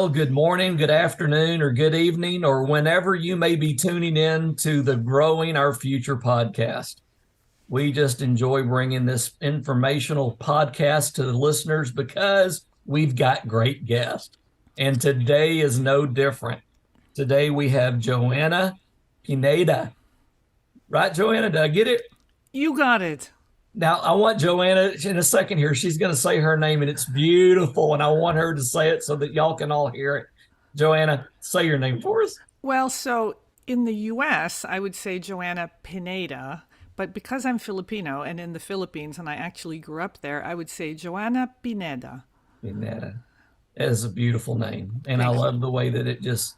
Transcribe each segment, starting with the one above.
Well, good morning, good afternoon, or good evening, or whenever you may be tuning in to the Growing Our Future podcast. We just enjoy bringing this informational podcast to the listeners because we've got great guests. And today is no different. Today we have Joanna Pineda. Right, Joanna? Did I get it? You got it. Now, I want Joanna in a second here. She's going to say her name, and it's beautiful. And I want her to say it so that y'all can all hear it. Joanna, say your name for us. Well, so in the US, I would say Joanna Pineda, but because I'm Filipino and in the Philippines and I actually grew up there, I would say Joanna Pineda. Pineda is a beautiful name. And I Thank you. love the way that it just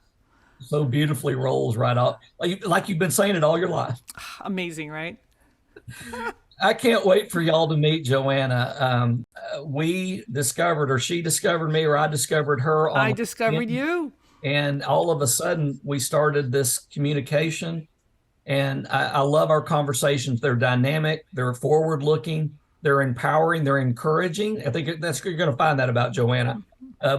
so beautifully rolls right off. Like you've been saying it all your life. Amazing, right? I can't wait for y'all to meet Joanna. We discovered, or she discovered me, or I discovered her I on discovered LinkedIn. you. And all of a sudden, we started this communication. And I love our conversations. They're dynamic, they're forward looking, they're empowering, they're encouraging. I think that's you're going to find that about Joanna.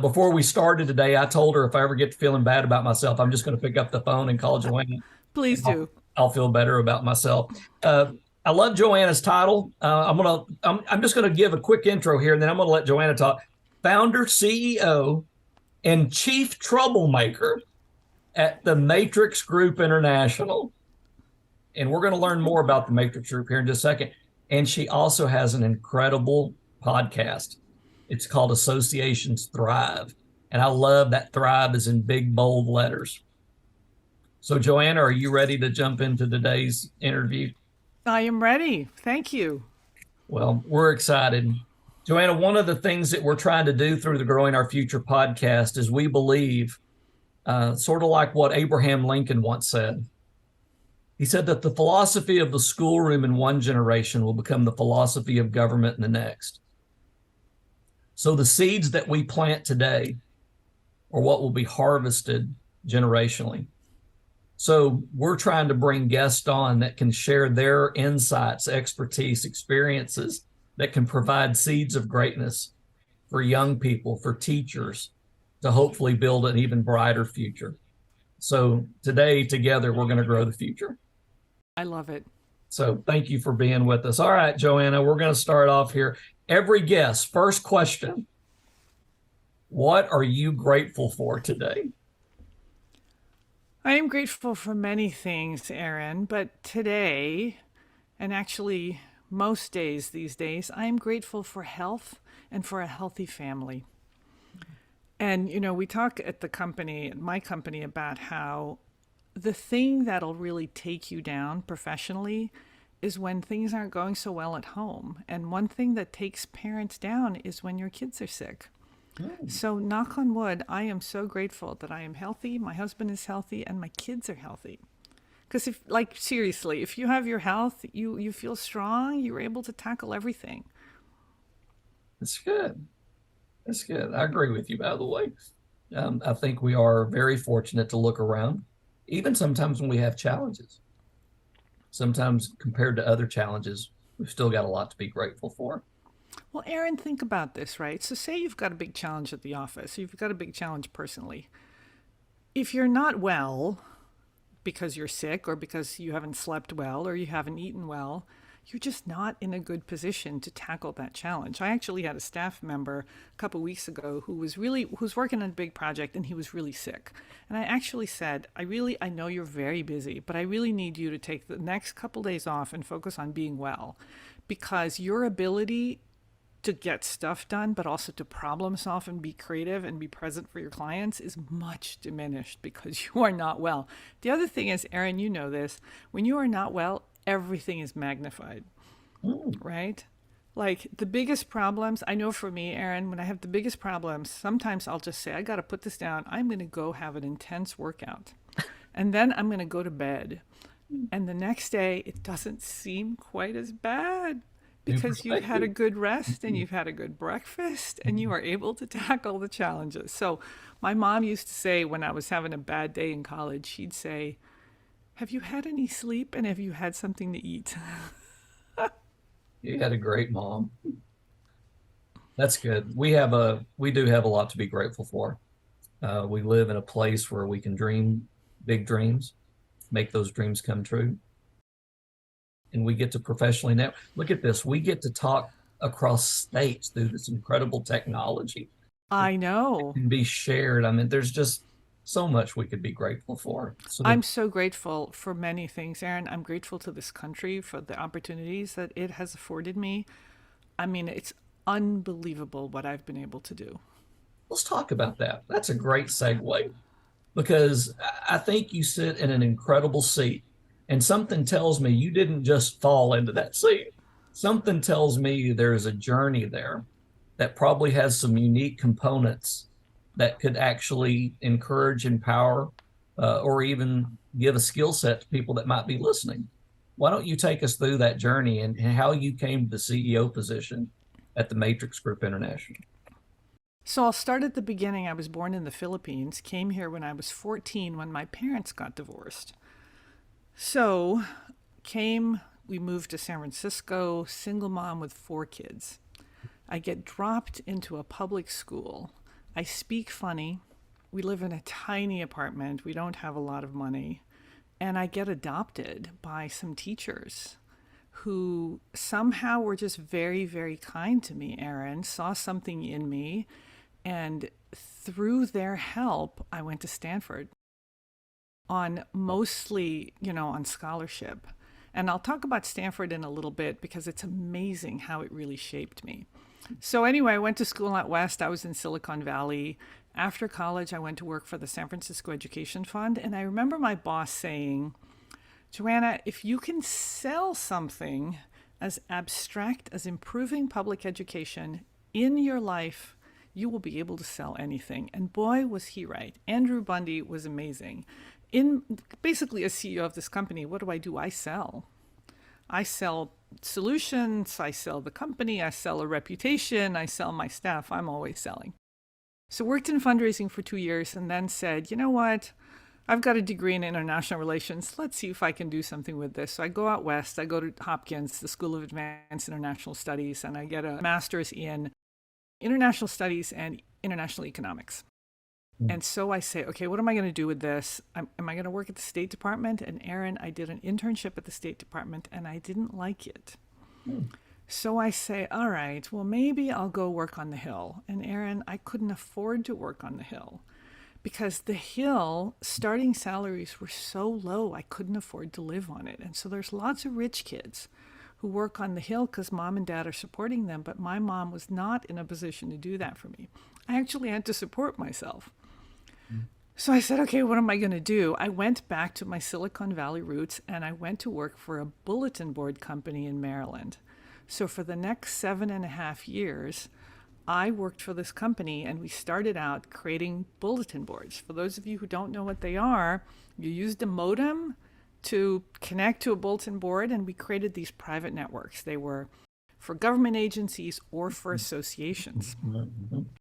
Before we started today, I told her if I ever get to feeling bad about myself, I'm just going to pick up the phone and call Joanna, and Please I'll, do. I'll feel better about myself. I love Joanna's title. I'm just going to give a quick intro here, and then I'm going to let Joanna talk. Founder, CEO, and chief troublemaker at the Matrix Group International. And we're going to learn more about the Matrix Group here in just a second. And she also has an incredible podcast. It's called Associations Thrive. And I love that Thrive is in big, bold letters. So, Joanna, are you ready to jump into today's interview? I am ready. Thank you. Well, we're excited. Joanna, one of the things that we're trying to do through the Growing Our Future podcast is we believe, sort of like what Abraham Lincoln once said. He said that the philosophy of the schoolroom in one generation will become the philosophy of government in the next. So the seeds that we plant today are what will be harvested generationally. So we're trying to bring guests on that can share their insights, expertise, experiences that can provide seeds of greatness for young people, for teachers, to hopefully build an even brighter future. So today, together, we're going to grow the future. I love it. So thank you for being with us. All right, Joanna, we're going to start off here. Every guest, first question: what are you grateful for today? I am grateful for many things, Aaron, but today, and actually most days these days, I am grateful for health and for a healthy family. And, we talk at the company, my company, about how the thing that'll really take you down professionally is when things aren't going so well at home. And one thing that takes parents down is when your kids are sick. So, knock on wood, I am so grateful that I am healthy, my husband is healthy, and my kids are healthy. Because seriously, if you have your health, you feel strong, you're able to tackle everything. That's good. That's good. I agree with you, by the way. I think we are very fortunate to look around, even sometimes when we have challenges. Sometimes compared to other challenges, we've still got a lot to be grateful for. Well, Aaron, think about this, right? So, say you've got a big challenge at the office, you've got a big challenge personally. If you're not well because you're sick or because you haven't slept well or you haven't eaten well, you're just not in a good position to tackle that challenge. I actually had a staff member a couple weeks ago who's working on a big project and he was really sick. And I actually said, I know you're very busy, but I really need you to take the next couple days off and focus on being well, because your ability to get stuff done, but also to problem solve and be creative and be present for your clients is much diminished because you are not well. The other thing is, Aaron, you know this, when you are not well, everything is magnified, right? Like the biggest problems, I know for me, Aaron, when I have the biggest problems, sometimes I'll just say, I got to put this down. I'm going to go have an intense workout. And then I'm going to go to bed. And the next day, it doesn't seem quite as bad because you've had a good rest and you've had a good breakfast and you are able to tackle the challenges. So my mom used to say when I was having a bad day in college, she'd say, have you had any sleep and have you had something to eat? You had a great mom. That's good. We do have a lot to be grateful for. We live in a place where we can dream big dreams, make those dreams come true. And we get to professionally now look at this. We get to talk across states through this incredible technology that I know. can be shared. I mean, there's just so much we could be grateful for. So the I'm so grateful for many things, Aaron. I'm grateful to this country for the opportunities that it has afforded me. I mean, it's unbelievable what I've been able to do. let's talk about that. That's a great segue because I think you sit in an incredible seat, and something tells me you didn't just fall into that seat. Something tells me there's a journey there that probably has some unique components that could actually encourage, empower, or even give a skill set to people that might be listening. Why don't you take us through that journey and how you came to the CEO position at the Matrix Group International? So I'll start at the beginning. I was born in the Philippines, came here when I was 14 when my parents got divorced. So, we moved to San Francisco, single mom with 4 kids. I get dropped into a public school. I speak funny. We live in a tiny apartment. We don't have a lot of money. And I get adopted by some teachers who somehow were just very, very kind to me, Aaron, saw something in me. And through their help, I went to Stanford on mostly, on scholarship. And I'll talk about Stanford in a little bit because it's amazing how it really shaped me. So, anyway, I went to school out west. I was in Silicon Valley. After college, I went to work for the San Francisco Education Fund. And I remember my boss saying, Joanna, if you can sell something as abstract as improving public education in your life, you will be able to sell anything. And boy, was he right. Andrew Bundy was amazing. In basically as CEO of this company, what do? I sell. I sell solutions, I sell the company, I sell a reputation, I sell my staff. I'm always selling. So worked in fundraising for 2 years and then said, you know what? I've got a degree in international relations. Let's see if I can do something with this. So I go out west. I go to Hopkins, the School of Advanced International Studies, and I get a master's in international studies and international economics. And so I say, okay, what am I going to do with this? Am I going to work at the State Department? And Aaron, I did an internship at the State Department and I didn't like it. So I say, all right, well, maybe I'll go work on the Hill. And Aaron, I couldn't afford to work on the Hill because the Hill starting salaries were so low, I couldn't afford to live on it. And so there's lots of rich kids who work on the Hill because mom and dad are supporting them. But my mom was not in a position to do that for me. I actually had to support myself. So I said, okay, what am I going to do? I went back to my Silicon Valley roots and I went to work for a bulletin board company in Maryland. So for the next 7.5 years, I worked for this company and we started out creating bulletin boards. For those of you who don't know what they are, you used a modem to connect to a bulletin board and we created these private networks. They were for government agencies or for associations.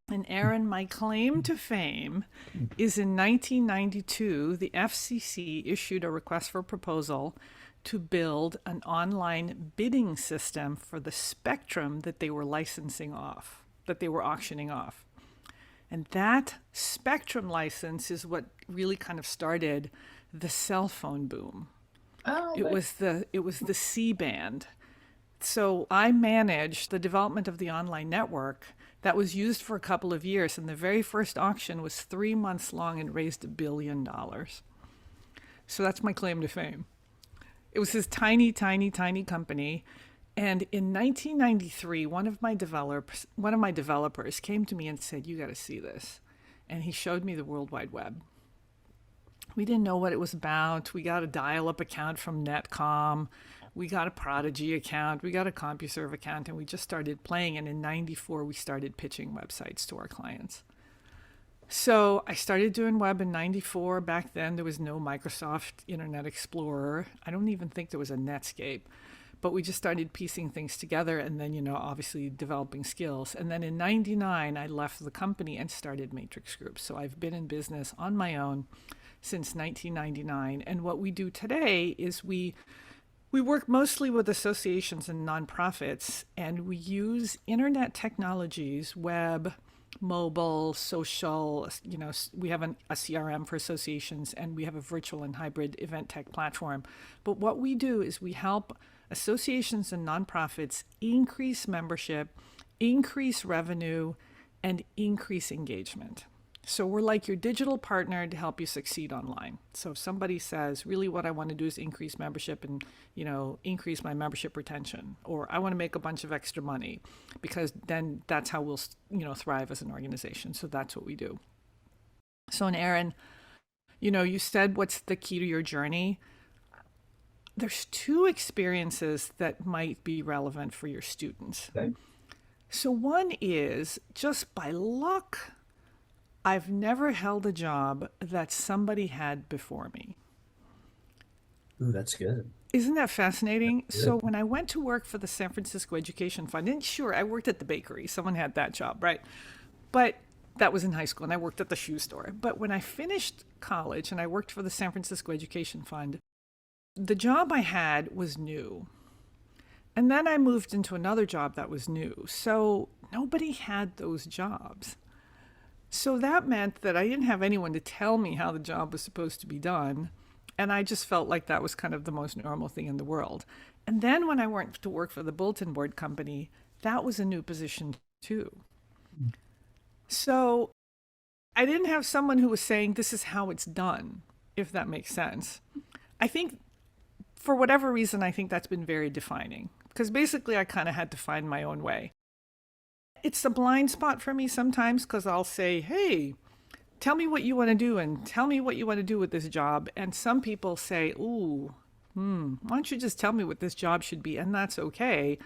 And Aaron, my claim to fame is in 1992, the FCC issued a request for proposal to build an online bidding system for the spectrum that they were licensing off, that they were auctioning off. And that spectrum license is what really kind of started the cell phone boom. It was the C-band. So I managed the development of the online network that was used for a couple of years. And the very first auction was 3 months long and raised $1 billion. So that's my claim to fame. It was this tiny, tiny, tiny company. And in 1993, one of my developers came to me and said, you got to see this. And he showed me the World Wide Web. We didn't know what it was about. We got a dial-up account from Netcom. We got a Prodigy account, we got a CompuServe account, and we just started playing. And in 94, we started pitching websites to our clients. So I started doing web in 94. Back then, there was no Microsoft Internet Explorer. I don't even think there was a Netscape. But we just started piecing things together and then, obviously developing skills. And then in 99, I left the company and started Matrix Group. So I've been in business on my own since 1999. And what we do today is we work mostly with associations and nonprofits, and we use internet technologies, web, mobile, social. We have a CRM for associations, and we have a virtual and hybrid event tech platform. But what we do is we help associations and nonprofits increase membership, increase revenue, and increase engagement. So we're like your digital partner to help you succeed online. So if somebody says, really what I want to do is increase membership and, increase my membership retention, or I want to make a bunch of extra money, because then that's how we'll, thrive as an organization. So that's what we do. So, and Aaron, you said, what's the key to your journey? There's two experiences that might be relevant for your students. Okay. So one is, just by luck, I've never held a job that somebody had before me. Ooh, that's good. Isn't that fascinating? So Good. when I went to work for the San Francisco Education Fund, and sure, I worked at the bakery. Someone had that job, right? But that was in high school, and I worked at the shoe store. But when I finished college and I worked for the San Francisco Education Fund, the job I had was new. And then I moved into another job that was new. So nobody had those jobs. So that meant that I didn't have anyone to tell me how the job was supposed to be done. And I just felt like that was kind of the most normal thing in the world. And then when I went to work for the bulletin board company, that was a new position too. So I didn't have someone who was saying, this is how it's done, if that makes sense. I think for whatever reason, I think that's been very defining, because basically I kind of had to find my own way. It's a blind spot for me sometimes, because I'll say, hey, tell me what you want to do, and tell me what you want to do with this job. And some people say, ooh, why don't you just tell me what this job should be? And that's okay.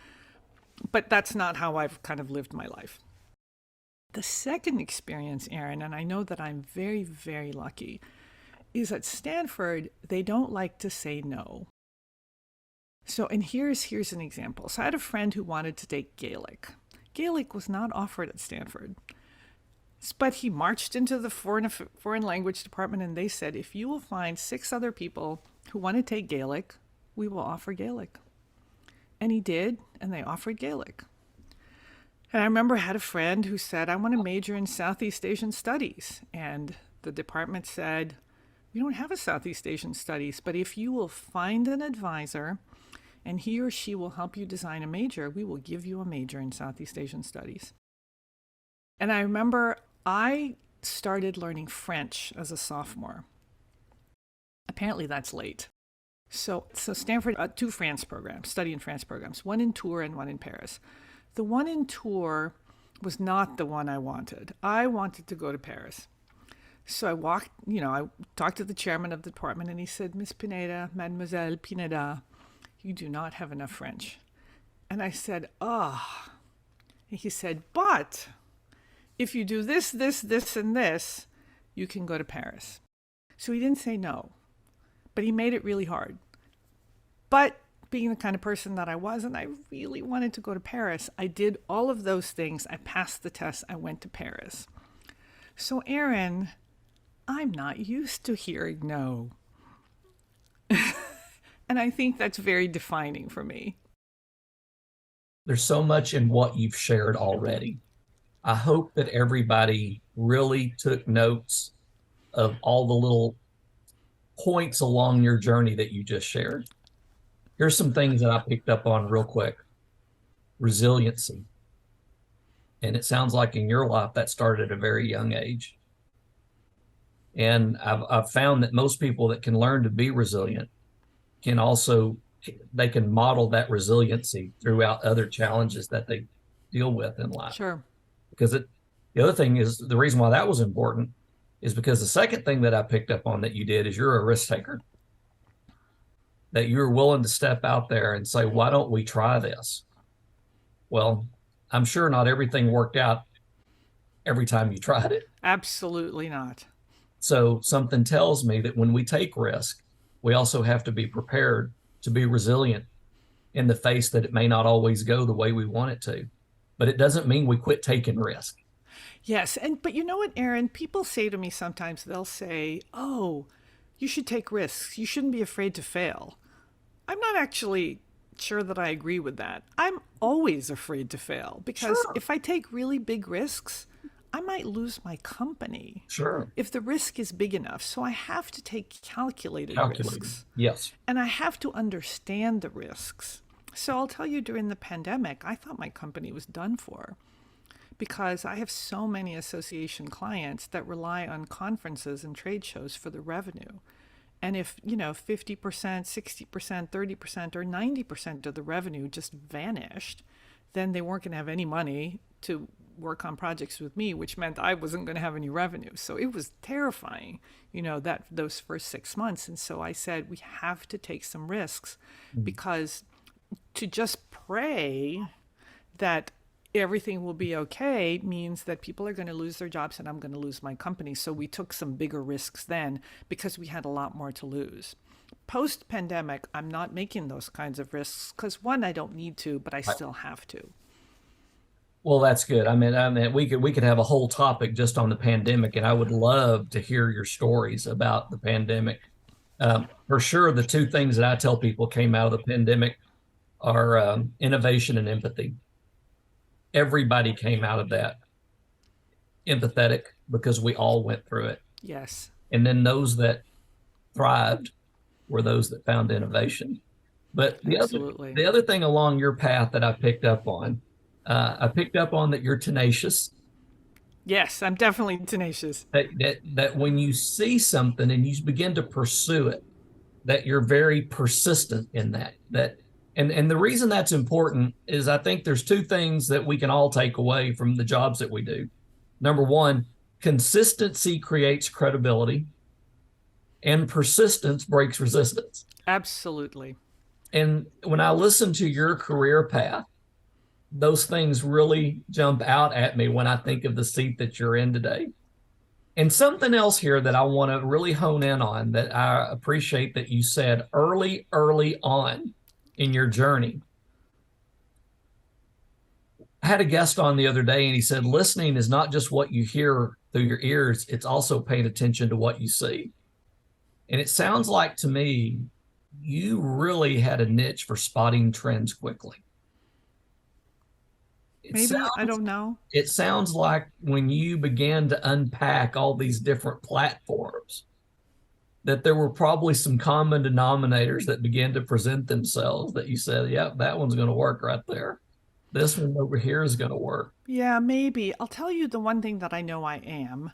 But that's not how I've kind of lived my life. The second experience, Aaron, and I know that I'm very, very lucky, is at Stanford, they don't like to say no. So, and here's an example. So I had a friend who wanted to take Gaelic. Gaelic was not offered at Stanford. But he marched into the foreign language department, and they said, if you will find 6 other people who want to take Gaelic, we will offer Gaelic. And he did, and they offered Gaelic. And I remember I had a friend who said, I want to major in Southeast Asian studies. And the department said, we don't have a Southeast Asian studies, but if you will find an advisor and he or she will help you design a major, we will give you a major in Southeast Asian studies. And I remember I started learning French as a sophomore. Apparently that's late. So Stanford, 2 France programs, study in France programs, one in Tours and one in Paris. The one in Tours was not the one I wanted. I wanted to go to Paris. So I talked to the chairman of the department, and he said, Miss Pineda, Mademoiselle Pineda, you do not have enough French. And I said, ah. And he said, but if you do this, this, this, and this, you can go to Paris. So he didn't say no, but he made it really hard. But being the kind of person that I was, and I really wanted to go to Paris, I did all of those things. I passed the test. I went to Paris. So, Aaron, I'm not used to hearing no. And I think that's very defining for me. There's so much in what you've shared already. I hope that everybody really took notes of all the little points along your journey that you just shared. Here's some things that I picked up on real quick. Resiliency. And it sounds like in your life that started at a very young age. And I've found that most people that can learn to be resilient they can model that resiliency throughout other challenges that they deal with in life. Sure. Because the other thing is, the reason why that was important is because the second thing that I picked up on that you did is you're a risk taker. That you're willing to step out there and say, why don't we try this? Well, I'm sure not everything worked out every time you tried it. Absolutely not. So something tells me that when we take risk, we also have to be prepared to be resilient in the face that it may not always go the way we want it to. But it doesn't mean we quit taking risk. Yes. But you know what, Aaron? People say to me sometimes, they'll say, oh, you should take risks. You shouldn't be afraid to fail. I'm not actually sure that I agree with that. I'm always afraid to fail, because Sure. if I take really big risks, I might lose my company Sure. if the risk is big enough. So I have to take calculated Calculated. risks Yes. and I have to understand the risks. So I'll tell you, during the pandemic, I thought my company was done for because I have so many association clients that rely on conferences and trade shows for the revenue. And if, 50%, 60%, 30%, or 90% of the revenue just vanished, then they weren't going to have any money to work on projects with me, which meant I wasn't going to have any revenue. So it was terrifying, that those first 6 months. And so I said, we have to take some risks, Mm. because to just pray that everything will be okay means that people are going to lose their jobs and I'm going to lose my company. So we took some bigger risks then because we had a lot more to lose. Post pandemic, I'm not making those kinds of risks because, one, I don't need to, but I Right. still have to. Well, that's good. I mean, we could have a whole topic just on the pandemic, and I would love to hear your stories about the pandemic. For sure, the two things that I tell people came out of the pandemic are innovation and empathy. Everybody came out of that empathetic because we all went through it. Yes, And then those that thrived were those that found innovation. But the other absolutely. the other thing along your path that I picked up on that you're tenacious. Yes, I'm definitely tenacious. That when you see something and you begin to pursue it, that you're very persistent in and the reason that's important is I think there's two things that we can all take away from the jobs that we do. Number one, consistency creates credibility, and persistence breaks resistance. Absolutely. And when I listen to your career path, those things really jump out at me when I think of the seat that you're in today. And something else here that I want to really hone in on that I appreciate that you said early on in your journey. I had a guest on the other day and he said, listening is not just what you hear through your ears, it's also paying attention to what you see. And it sounds like to me, you really had a niche for spotting trends quickly. It Maybe, I sounds don't know. it sounds like when you began to unpack all these different platforms, that there were probably some common denominators that began to present themselves that you said, yeah, that one's going to work right there. This one over here is going to work. Yeah, maybe. I'll tell you, the one thing that I know I am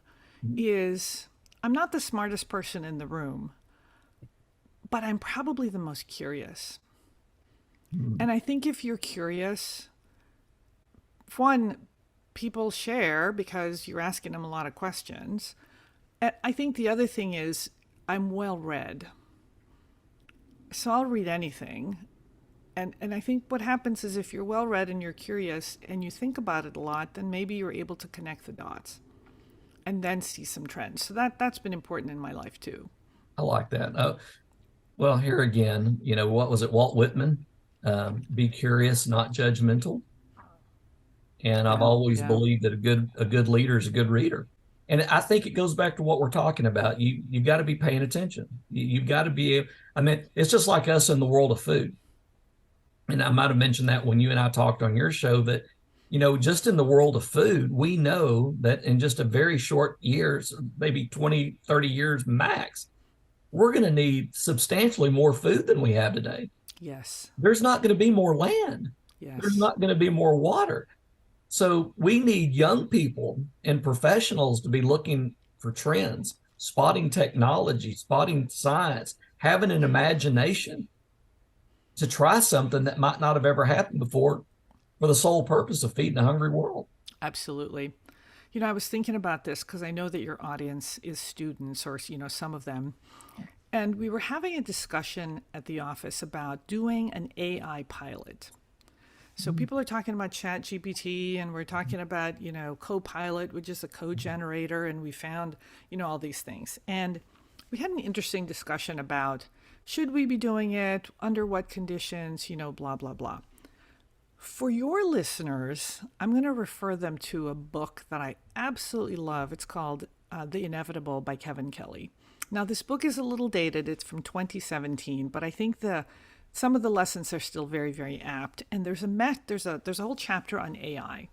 is I'm not the smartest person in the room, but I'm probably the most curious. Mm-hmm. And I think if you're curious, one, people share because you're asking them a lot of questions. And I think the other thing is I'm well read. So I'll read anything. And I think what happens is if you're well read and you're curious and you think about it a lot, then maybe you're able to connect the dots and then see some trends. So that's been important in my life too. I like that. Well, here again, what was it, Walt Whitman? Be curious, not judgmental. And I've Yeah, always yeah. believed that a good leader is a good reader. And I think it goes back to what we're talking about. You've got to be paying attention. You've got to be. I mean, it's just like us in the world of food. And I might have mentioned that when you and I talked on your show that, just in the world of food, we know that in just a very short years, maybe 20, 30 years max, we're going to need substantially more food than we have today. Yes, There's not going to be more land. There's yes. not going to be more water. So we need young people and professionals to be looking for trends, spotting technology, spotting science, having an imagination to try something that might not have ever happened before for the sole purpose of feeding a hungry world. Absolutely. I was thinking about this because I know that your audience is students or, some of them. And we were having a discussion at the office about doing an AI pilot. So people are talking about Chat GPT and we're talking about, Copilot, which is a code generator. And we found, all these things. And we had an interesting discussion about should we be doing it, under what conditions, blah, blah, blah. For your listeners, I'm going to refer them to a book that I absolutely love. It's called The Inevitable by Kevin Kelly. Now, this book is a little dated. It's from 2017, but I think some of the lessons are still very, very apt. And there's a whole chapter on AI.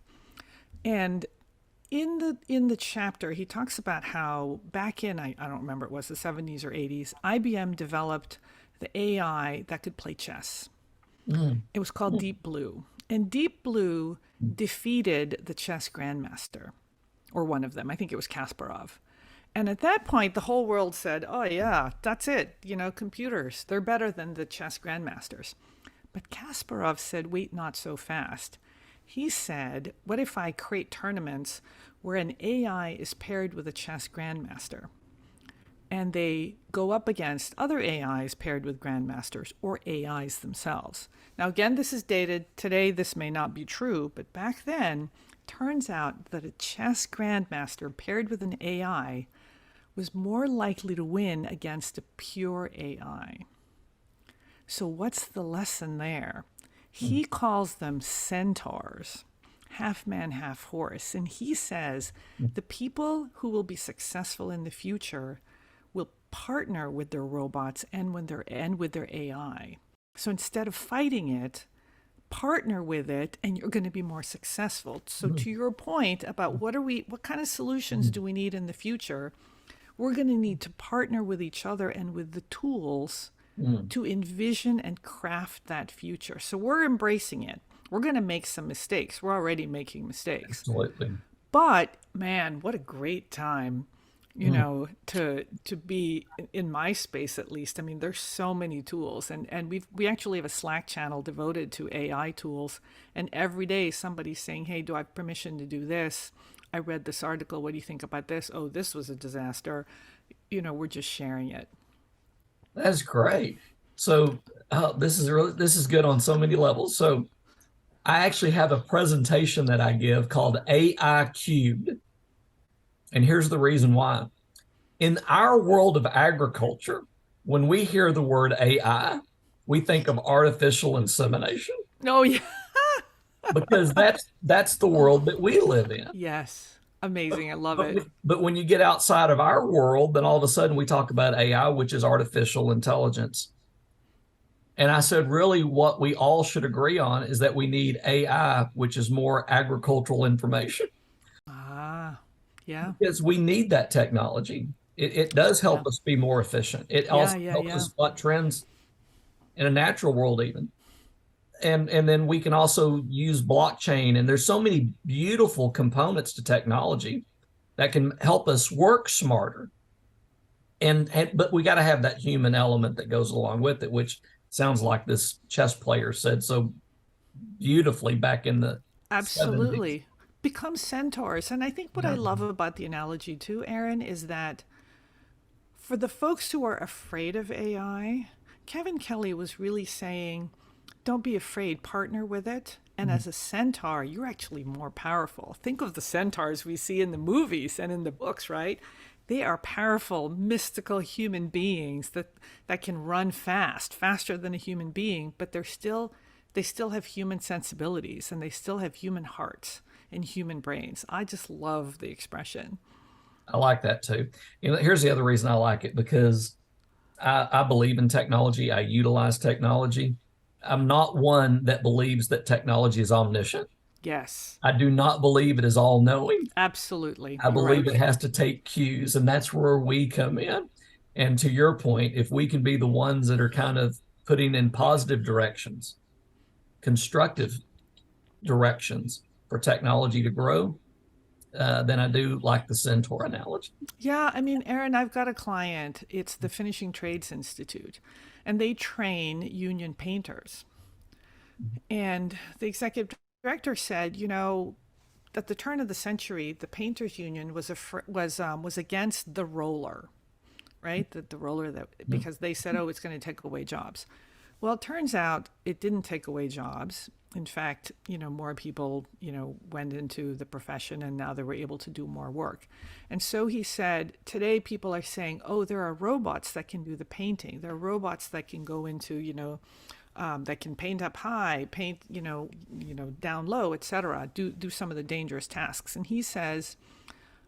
And in the chapter, he talks about how back in I don't remember, it was the 70s or 80s, IBM developed the AI that could play chess. Mm, It was called mm, Deep Blue. And Deep Blue defeated the chess grandmaster, or one of them. I think it was Kasparov. And at that point, the whole world said, oh, yeah, that's it. Computers, they're better than the chess grandmasters. But Kasparov said, wait, not so fast. He said, what if I create tournaments where an AI is paired with a chess grandmaster? And they go up against other AIs paired with grandmasters or AIs themselves. Now, again, this is dated. Today, this may not be true, but back then, turns out that a chess grandmaster paired with an AI was more likely to win against a pure AI. So, what's the lesson there? mm, He calls them centaurs, half man, half horse. And he says mm, the people who will be successful in the future will partner with their robots and with their AI. So instead of fighting it, partner with it and you're going to be more successful. So mm, to your point about what kind of solutions mm, do we need in the future? We're going to need to partner with each other and with the tools mm. to envision and craft that future. So we're embracing it. We're going to make some mistakes. We're already making mistakes. Absolutely. But man, what a great time, Mm. to be in my space at least. I mean, there's so many tools, and we actually have a Slack channel devoted to AI tools, and every day somebody's saying, "Hey, do I have permission to do this? I read this article. What do you think about this? Oh, this was a disaster." We're just sharing it. That's great. So this is good on so many levels. So I actually have a presentation that I give called AI Cubed. And here's the reason why. In our world of agriculture, when we hear the word AI, we think of artificial insemination Oh yeah, because that's the world that we live in. yes, But amazing. I love but, it. but when you get outside of our world, then all of a sudden we talk about AI, which is artificial intelligence. And I said, really, what we all should agree on is that we need AI, which is more agricultural information, Ah, yeah, because we need that technology. It does yeah, help us be more efficient. It yeah, also yeah, helps yeah. us spot trends in a natural world, even. And then we can also use blockchain. And there's so many beautiful components to technology that can help us work smarter. And but we got to have that human element that goes along with it, which sounds like this chess player said so beautifully back in the 70s. Absolutely. Become centaurs. And I think what I Yeah. love about the analogy too, Aaron, is that for the folks who are afraid of AI, Kevin Kelly was really saying, don't be afraid, partner with it. And as a centaur, you're actually more powerful. Think of the centaurs we see in the movies and in the books, right? They are powerful, mystical human beings that can run fast, faster than a human being, but they still have human sensibilities and they still have human hearts and human brains. I just love the expression. I like that too. Here's the other reason I like it because I believe in technology. I utilize technology. I'm not one that believes that technology is omniscient. Yes, I do not believe it is all knowing. absolutely. I You're believe right. it has to take cues, and that's where we come in. And to your point, if we can be the ones that are kind of putting in positive directions, constructive directions for technology to grow, then I do like the centaur analogy. Yeah, I mean, Aaron, I've got a client. It's the Finishing Trades Institute, and they train union painters. And the executive director said, at the turn of the century, the painters union was against the roller, right? The roller that because they said, oh, it's going to take away jobs. Well, it turns out it didn't take away jobs. In fact, more people, went into the profession and now they were able to do more work. And so he said, today people are saying, oh, there are robots that can do the painting. There are robots that can go into, that can paint up high, paint, down low, etc. Do some of the dangerous tasks. And he says,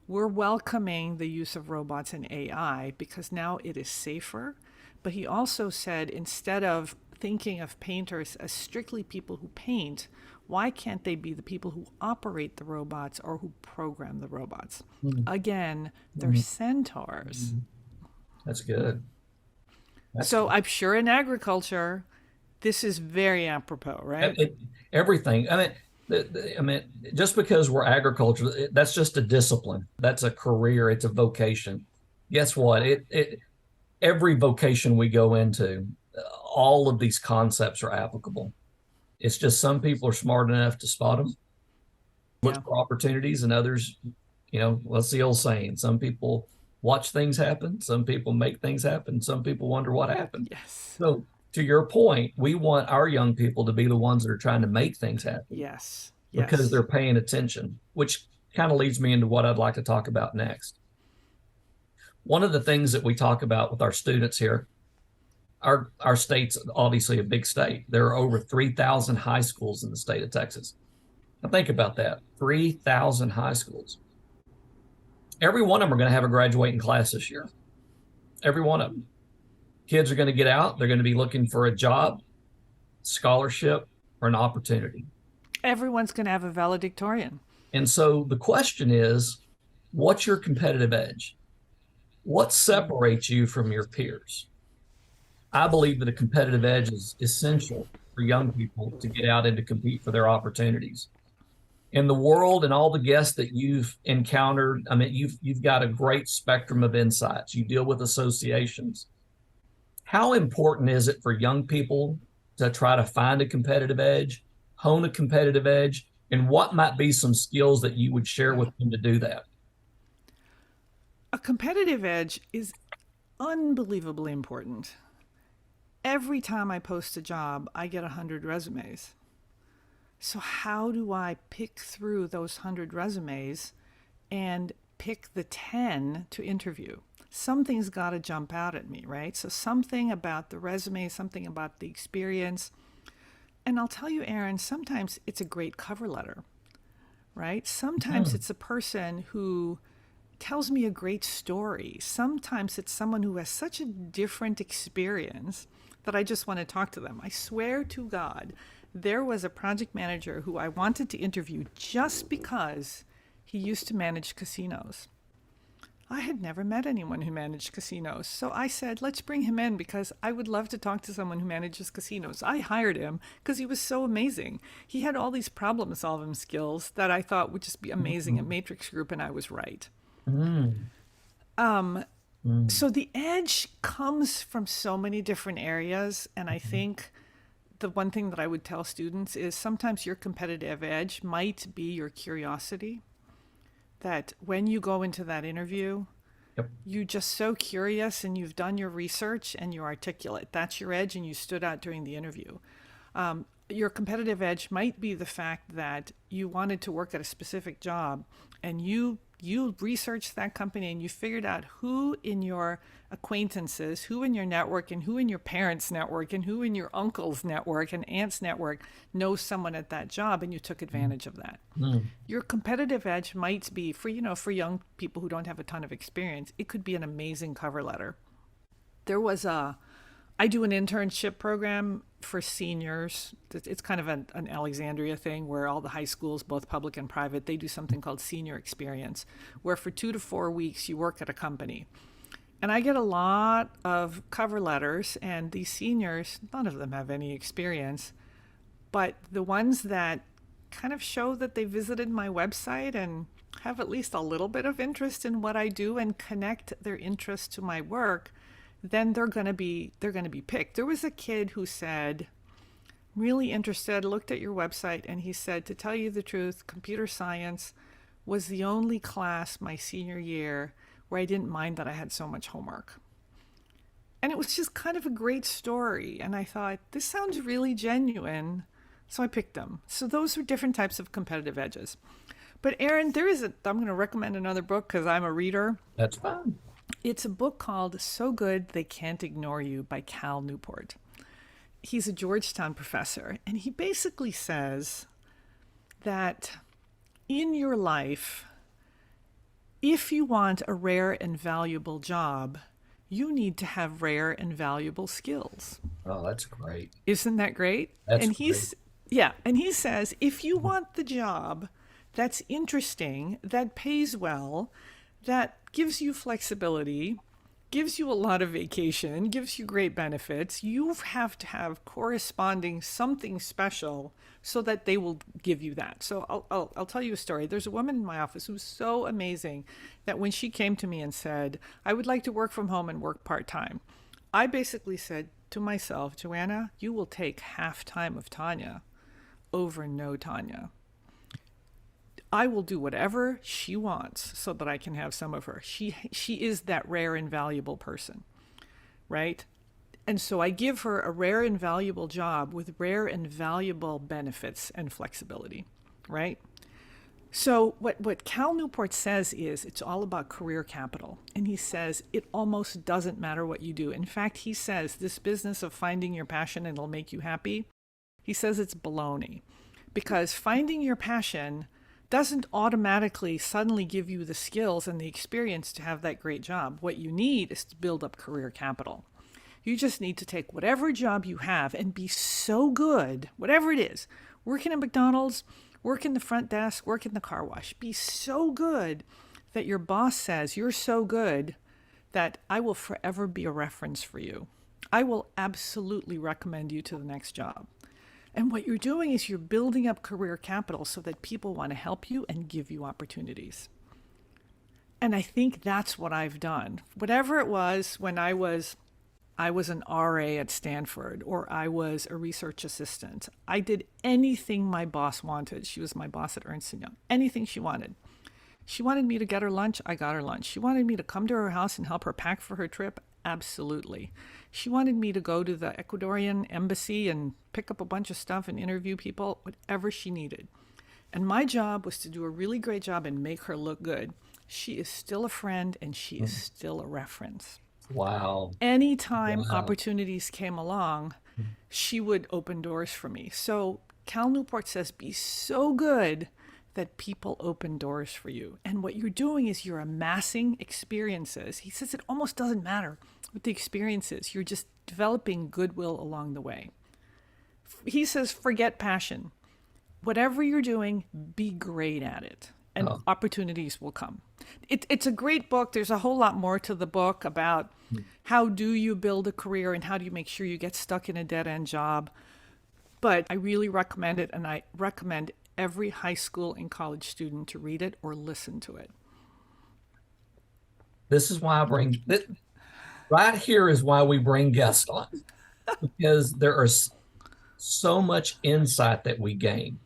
we're welcoming the use of robots and AI because now it is safer. But he also said instead of thinking of painters as strictly people who paint, Why can't they be the people who operate the robots or who program the robots? Mm, Again, they're mm, centaurs. mm. That's good. That's So good. I'm sure in agriculture, this is very apropos, right? Everything. I mean, just because we're agriculture, that's just a discipline. That's a career. It's a vocation. Guess what? Every vocation we go into, all of these concepts are applicable. It's just some people are smart enough to spot them, look Yeah. for opportunities, and others, what's the old saying? Some people watch things happen, some people make things happen, some people wonder what happened. Yes. So, to your point, we want our young people to be the ones that are trying to make things happen Yes. because Yes. they're paying attention, which kind of leads me into what I'd like to talk about next. One of the things that we talk about with our students here, our state's obviously a big state. There are over 3,000 high schools in the state of Texas. Now think about that, 3,000 high schools. Every one of them are going to have a graduating class this year. Every one of them. Kids are going to get out. They're going to be looking for a job, scholarship, or an opportunity. Everyone's going to have a valedictorian. And so the question is, what's your competitive edge? What Mm. separates you from your peers? I believe that a competitive edge is essential for young people to get out and to compete for their opportunities. In the world and all the guests that you've encountered, I mean, you've got a great spectrum of insights. You deal with associations. How important is it for young people to try to find a competitive edge, hone a competitive edge, and what might be some skills that you would share Yeah. with them to do that? A competitive edge is unbelievably important. Every time I post a job, I get 100 resumes. So, how do I pick through those 100 resumes and pick the 10 to interview? Something's got to jump out at me, right? So, something about the resume, something about the experience. And I'll tell you, Aaron, sometimes it's a great cover letter, right? Sometimes Hmm. it's a person who tells me a great story. Sometimes it's someone who has such a different experience that I just want to talk to them. I swear to God, there was a project manager who I wanted to interview just because he used to manage casinos. I had never met anyone who managed casinos. So I said, let's bring him in because I would love to talk to someone who manages casinos. I hired him because he was so amazing. He had all these problem solving skills that I thought would just be amazing at Hmm. Matrix Group, and I was right. Hmm. Um, Hmm. so the edge comes from so many different areas. And I think the one thing that I would tell students is sometimes your competitive edge might be your curiosity. That when you go into that interview, Yep. you're just so curious and you've done your research and you're articulate. That's your edge, and you stood out during the interview. Your competitive edge might be the fact that you wanted to work at a specific job and you researched that company and you figured out who in your acquaintances, who in your network, and who in your parents' network, and who in your uncle's network and aunt's network knows someone at that job, and you took advantage of that. Hmm. Your competitive edge might be for young people who don't have a ton of experience, it could be an amazing cover letter. There was a I do an internship program for seniors. It's kind of an Alexandria thing where all the high schools, both public and private, they do something called senior experience, where for 2 to 4 weeks you work at a company. And I get a lot of cover letters, and these seniors, none of them have any experience, but the ones that kind of show that they visited my website and have at least a little bit of interest in what I do and connect their interest to my work, then they're going to be picked. There was a kid who said, really interested, looked at your website, and he said, to tell you the truth, computer science was the only class my senior year where I didn't mind that I had so much homework. And it was just kind of a great story. And I thought, this sounds really genuine. So I picked them. So those are different types of competitive edges. But Aaron, I'm going to recommend another book because I'm a reader. That's fine. It's a book called So Good They Can't Ignore You by Cal Newport. He's a Georgetown professor, and he basically says that in your life, if you want a rare and valuable job, you need to have rare and valuable skills. Oh, that's great. Isn't that great? That's And great. Yeah. And he says, if you want the job that's interesting, that pays well, that gives you flexibility, gives you a lot of vacation, gives you great benefits, you have to have corresponding something special so that they will give you that. So I'll tell you a story. There's a woman in my office who's so amazing that when she came to me and said, I would like to work from home and work part time, I basically said to myself, Joanna, you will take half time of Tanya over no Tanya. I will do whatever she wants so that I can have some of her. She is that rare and valuable person, right? And so I give her a rare and valuable job with rare and valuable benefits and flexibility, right? So what Cal Newport says is it's all about career capital. And he says it almost doesn't matter what you do. In fact, he says this business of finding your passion and it'll make you happy, he says it's baloney. Because finding your passion doesn't automatically suddenly give you the skills and the experience to have that great job. What you need is to build up career capital. You just need to take whatever job you have and be so good, whatever it is, working at McDonald's, work in the front desk, work in the car wash, be so good that your boss says you're so good that I will forever be a reference for you. I will absolutely recommend you to the next job. And what you're doing is you're building up career capital so that people want to help you and give you opportunities. And I think that's what I've done. Whatever it was when I was an RA at Stanford or I was a research assistant. I did anything my boss wanted. She was my boss at Ernst & Young. Anything she wanted. She wanted me to get her lunch, I got her lunch. She wanted me to come to her house and help her pack for her trip, absolutely. She wanted me to go to the Ecuadorian embassy and pick up a bunch of stuff and interview people, whatever she needed. And my job was to do a really great job and make her look good. She is still a friend and she is still a reference. Wow. Anytime Wow. opportunities came along, she would open doors for me. So Cal Newport says, be so good that people open doors for you. And what you're doing is you're amassing experiences. He says it almost doesn't matter what the experience is. You're just developing goodwill along the way. He says, forget passion. Whatever you're doing, be great at it, and Oh. opportunities will come. It's a great book. There's a whole lot more to the book about how do you build a career and how do you make sure you get stuck in a dead end job. But I really recommend it, and I recommend every high school and college student to read it or listen to it. This is why I bring this right here is why we bring guests on because there are so much insight that we gain.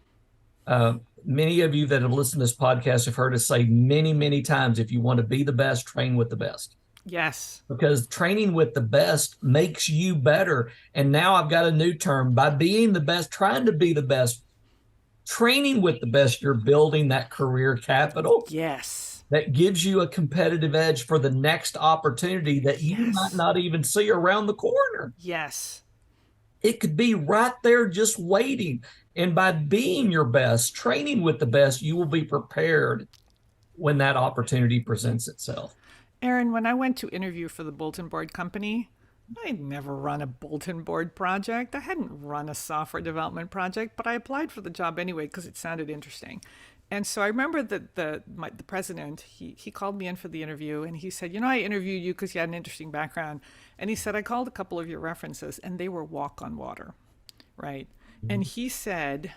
Many of you that have listened to this podcast have heard us say many, many times if you want to be the best, train with the best. Yes. Because training with the best makes you better. And now I've got a new term by being the best, trying to be the best, training with the best, you're building that career capital Yes. that gives you a competitive edge for the next opportunity that you might Yes. not even see around the corner. Yes. It could be right there just waiting. And by being your best, training with the best, you will be prepared when that opportunity presents itself. Aaron, when I went to interview for the bulletin board company, I'd never run a bulletin board project. I hadn't run a software development project, but I applied for the job anyway because it sounded interesting. And so I remember that the president, he called me in for the interview and he said, I interviewed you because you had an interesting background. And he said, I called a couple of your references and they were walk on water, right? And he said,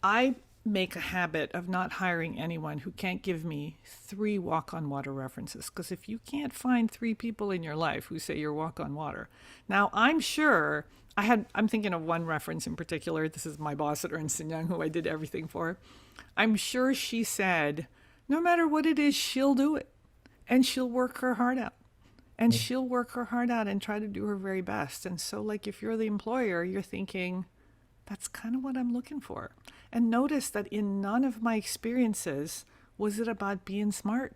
I make a habit of not hiring anyone who can't give me 3 walk on water references. Because if you can't find 3 people in your life who say you're walk on water, now I'm sure I'm thinking of one reference in particular. This is my boss at Ernst & Young, who I did everything for. I'm sure she said, no matter what it is, she'll do it. And she'll work her heart out. And she'll work her heart out and try to do her very best. And so, like, if you're the employer, you're thinking, that's kind of what I'm looking for. And notice that in none of my experiences was it about being smart.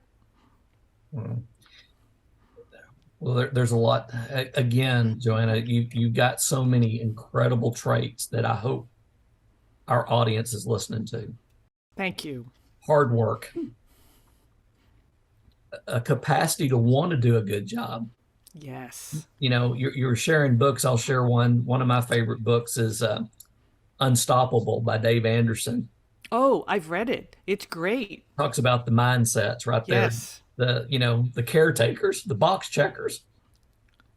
Well, there's a lot. Again, Joanna, you got so many incredible traits that I hope our audience is listening to. Thank you. Hard work, a capacity to want to do a good job. Yes. You're sharing books. I'll share one. One of my favorite books is Unstoppable by Dave Anderson. Oh, I've read it. It's great. Talks about the mindsets right there. Yes. The caretakers, the box checkers.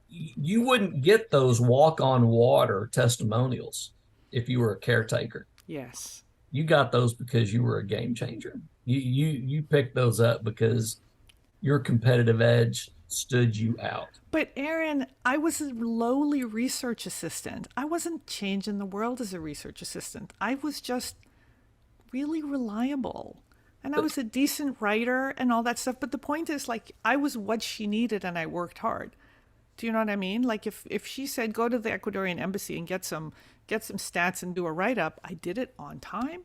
You wouldn't get those walk on water testimonials if you were a caretaker. Yes. You got those because you were a game changer. You picked those up because your competitive edge stood you out. But Aaron, I was a lowly research assistant. I wasn't changing the world as a research assistant. I was just really reliable. And I But was a decent writer and all that stuff. But the point is, like, I was what she needed and I worked hard. Do you know what I mean? Like, if she said go to the Ecuadorian embassy and get some stats and do a write up, I did it on time.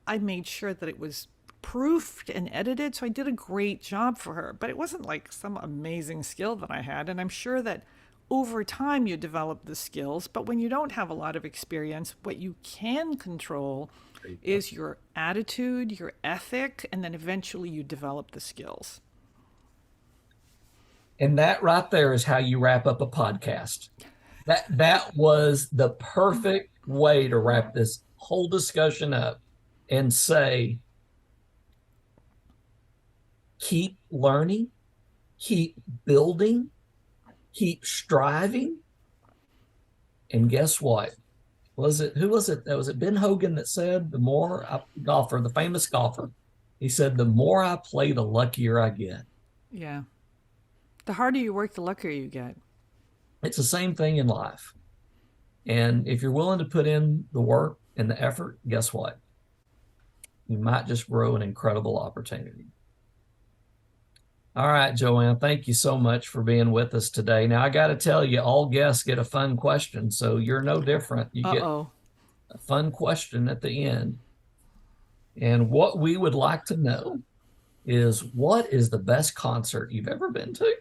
I made sure that it was proofed and edited. So I did a great job for her. But it wasn't like some amazing skill that I had. And I'm sure that over time you develop the skills. But when you don't have a lot of experience, what you can control is your attitude, your ethic, and then eventually you develop the skills. and that right there is how you wrap up a podcast. That was the perfect way to wrap this whole discussion up and say, keep learning, keep building, keep striving. And guess what? Was it who was it? That was it Ben Hogan that said the more I, golfer, the famous golfer, he said, the more I play, the luckier I get. Yeah. The harder you work, the luckier you get. It's the same thing in life. And if you're willing to put in the work and the effort, guess what? You might just grow an incredible opportunity. All right, Joanne, thank you so much for being with us today. Now, I got to tell you, all guests get a fun question, so you're no different. You Uh get oh. a fun question at the end. And what we would like to know is what is the best concert you've ever been to?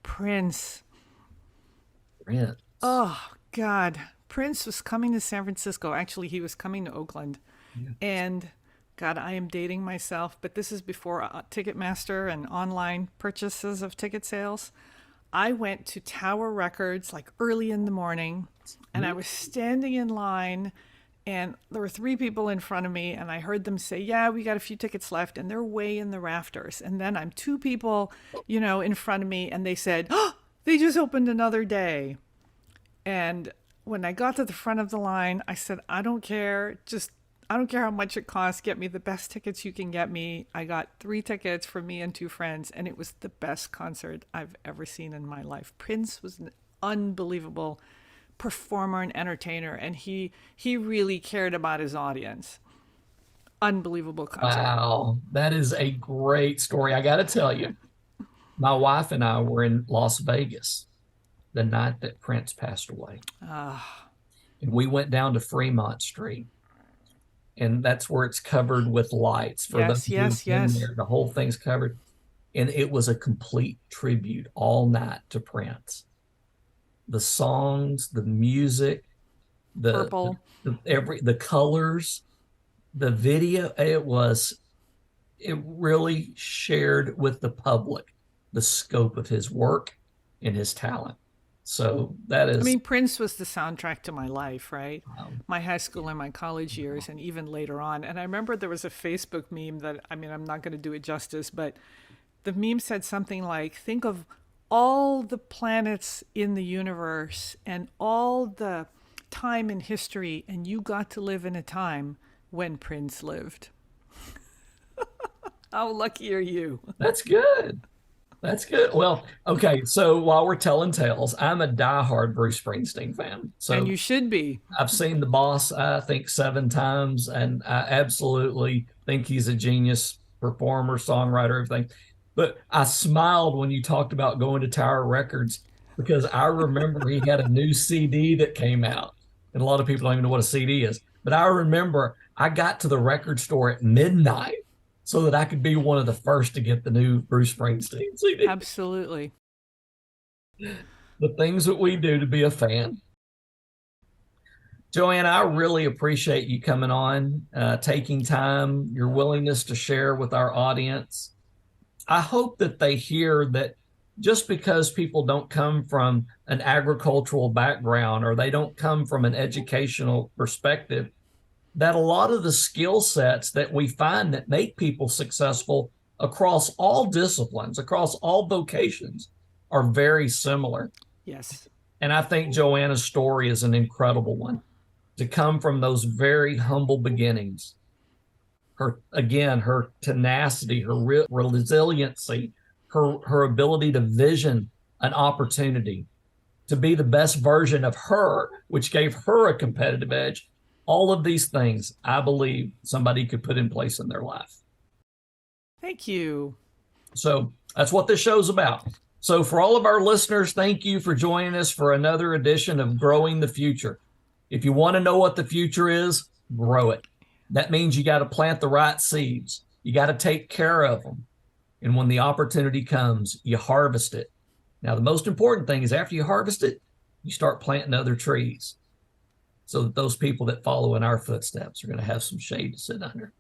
Prince. Prince. Oh, God. Prince was coming to San Francisco. Actually, he was coming to Oakland. Yeah. And God, I am dating myself, but this is before Ticketmaster and online purchases of ticket sales. I went to Tower Records like early in the morning and I was standing in line and there were three people in front of me and I heard them say, "Yeah, we got a few tickets left," and they're way in the rafters. And then I'm two people, in front of me and they said, "Oh, they just opened another day." And when I got to the front of the line, I said, I don't care how much it costs. Get me the best tickets you can get me. I got 3 tickets for me and two friends, and it was the best concert I've ever seen in my life. Prince was an unbelievable performer and entertainer, and he really cared about his audience. Unbelievable concert. Wow, that is a great story. I got to tell you, my wife and I were in Las Vegas the night that Prince passed away. Ah, And we went down to Fremont Street, and that's where it's covered with lights for those yes, who've yes, been yes. there. The whole thing's covered. And it was a complete tribute all night to Prince. The songs, the music, the Purple. the colors, the video, it really shared with the public the scope of his work and his talent. So that I is mean, Prince was the soundtrack to my life, right? um, My high school and my college years, and even later on. And I remember there was a Facebook meme that, I mean, I'm not going to do it justice, but the meme said something like, think of all the planets in the universe and all the time in history, and you got to live in a time when Prince lived. How lucky are you? that's good. That's good. Well, okay. So while we're telling tales, I'm a diehard Bruce Springsteen fan. And So you should be. I've seen The Boss, I think, 7 times, and I absolutely think he's a genius performer, songwriter, everything. But I smiled when you talked about going to Tower Records because I remember he had a new CD that came out. And a lot of people don't even know what a CD is. But I remember I got to the record store at midnight so that I could be one of the first to get the new Bruce Springsteen CD. Absolutely. The things that we do to be a fan. Joanna, I really appreciate you coming on, taking time, your willingness to share with our audience. I hope that they hear that just because people don't come from an agricultural background or they don't come from an educational perspective, that a lot of the skill sets that we find that make people successful across all disciplines, across all vocations, are very similar. Yes. And I think Joanna's story is an incredible one, to come from those very humble beginnings. Her, again, her tenacity, her resiliency, her ability to vision an opportunity, to be the best version of her, which gave her a competitive edge. All of these things, I believe, somebody could put in place in their life. Thank you. So that's what this show's about. So, for all of our listeners, thank you for joining us for another edition of Growing the Future. If you want to know what the future is, grow it. That means you got to plant the right seeds, you got to take care of them. And when the opportunity comes, you harvest it. Now, the most important thing is after you harvest it, you start planting other trees so that those people that follow in our footsteps are going to have some shade to sit under.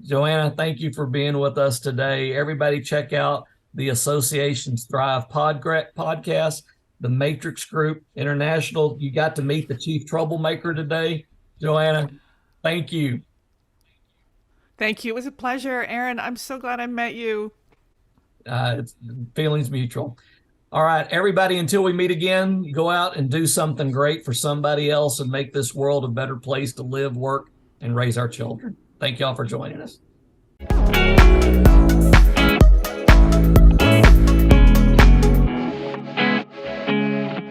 Joanna, thank you for being with us today. Everybody, check out the Associations Thrive podcast, the Matrix Group International. You got to meet the chief troublemaker today. Joanna, thank you. Thank you. It was a pleasure, Aaron. I'm so glad I met you. It's feelings mutual. All right, everybody, until we meet again, go out and do something great for somebody else and make this world a better place to live, work, and raise our children. Thank y'all for joining us.